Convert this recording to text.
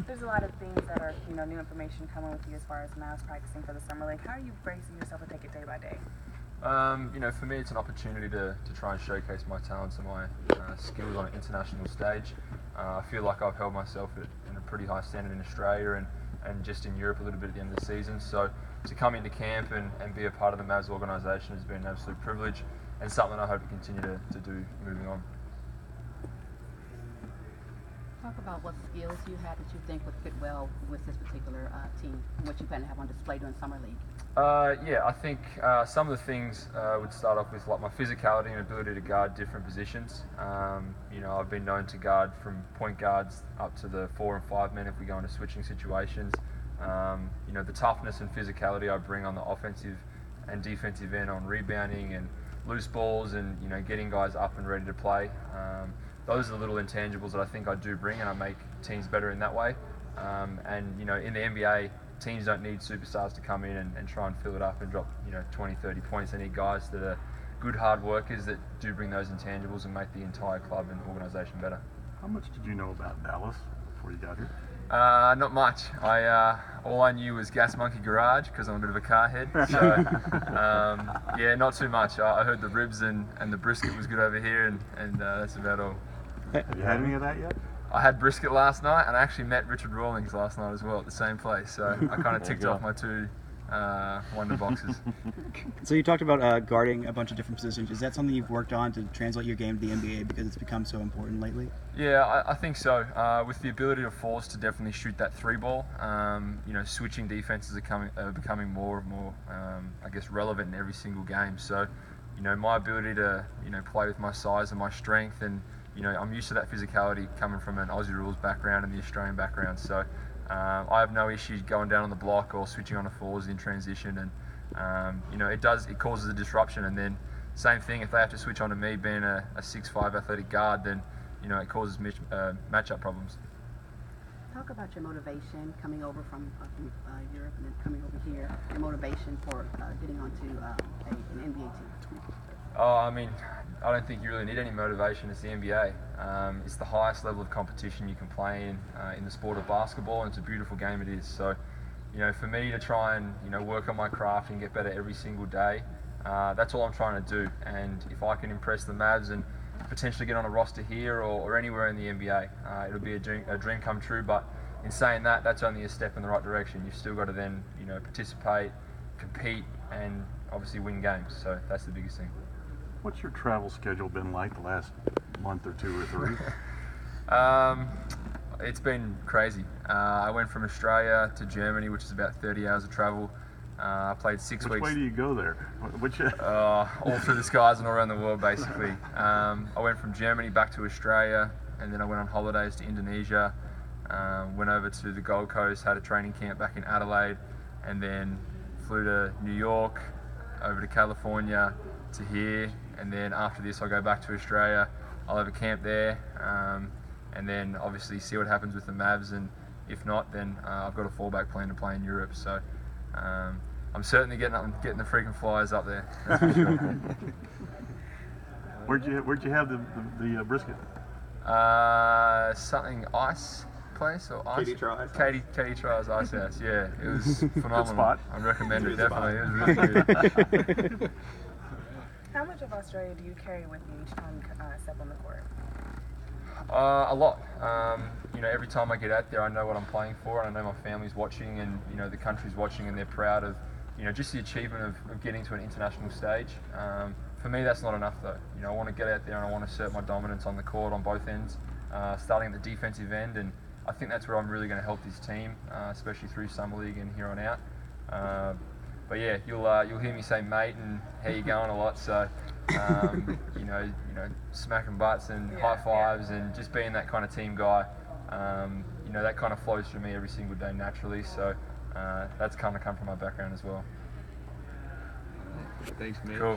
There's a lot of things that are, new information coming with you as far as Mavs practicing for the summer league. How are you bracing yourself to take it day by day? For me, it's an opportunity to try and showcase my talents and my skills on an international stage. I feel like I've held myself in a pretty high standard in Australia and just in Europe a little bit at the end of the season. So to come into camp and be a part of the Mavs organisation has been an absolute privilege and something I hope to continue to do moving on. Talk about what skills you have that you think would fit well with this particular team and what you plan to have on display during Summer League. I think some of the things would start off with like my physicality and ability to guard different positions. I've been known to guard from point guards up to the 4 and 5 men if we go into switching situations. The toughness and physicality I bring on the offensive and defensive end on rebounding and loose balls and getting guys up and ready to play. Those are the little intangibles that I think I do bring, and I make teams better in that way. In the NBA, teams don't need superstars to come in and try and fill it up and drop 20, 30 points. They need guys that are good hard workers that do bring those intangibles and make the entire club and organisation better. How much did you know about Dallas before you got here? Not much. All I knew was Gas Monkey Garage because I'm a bit of a car head. So not too much. I heard the ribs and the brisket was good over here, and that's about all. Have you had any of that yet? I had brisket last night, and I actually met Richard Rawlings last night as well at the same place. So I kind of ticked off my two wonder boxes. So you talked about guarding a bunch of different positions. Is that something you've worked on to translate your game to the NBA because it's become so important lately? Yeah, I think so. With the ability of Force to definitely shoot that three ball, switching defenses are becoming more and more, relevant in every single game. So, my ability to, play with my size and my strength, and I'm used to that physicality coming from an Aussie rules background and the Australian background. So, I have no issues going down on the block or switching on a fours in transition, and it causes a disruption. And then same thing, if they have to switch on to me being a 6'5" athletic guard, then it causes matchup problems. Talk about your motivation coming over from Europe and then coming over here. Your motivation for getting onto an NBA team. I don't think you really need any motivation. It's the NBA. It's the highest level of competition you can play in the sport of basketball, and it's a beautiful game it is. So, for me to try and work on my craft and get better every single day, that's all I'm trying to do. And if I can impress the Mavs and potentially get on a roster here or anywhere in the NBA, it'll be a dream come true. But in saying that, that's only a step in the right direction. You've still got to then participate, compete, and obviously win games. So that's the biggest thing. What's your travel schedule been like the last month or two or three? It's been crazy. I went from Australia to Germany, which is about 30 hours of travel. I played 6 weeks. Which way do you go there? All through the skies and all around the world, basically. I went from Germany back to Australia, and then I went on holidays to Indonesia. Went over to the Gold Coast, had a training camp back in Adelaide, and then flew to New York, over to California, to here, and then after this I'll go back to Australia. I'll have a camp there, and then obviously see what happens with the Mavs, and if not, then I've got a fallback plan to play in Europe. So I'm certainly getting up and getting the freaking flyers up there. That's for sure. Where'd you have the brisket? Something ice place or ice. Katie Tries Ice House. Yeah, it was phenomenal. Good spot. I recommend it definitely. It was really good. How much of Australia do you carry with you each time you step on the court? A lot. Every time I get out there, I know what I'm playing for, and I know my family's watching, and the country's watching, and they're proud of just the achievement of getting to an international stage. For me, that's not enough though. I want to get out there and I want to assert my dominance on the court on both ends, starting at the defensive end, and I think that's where I'm really going to help this team, especially through Summer League and here on out. But yeah, you'll hear me say mate and how you going a lot. So smacking butts and high fives and just being that kind of team guy. That kind of flows through me every single day naturally. So that's kind of come from my background as well. Thanks, man. Cool.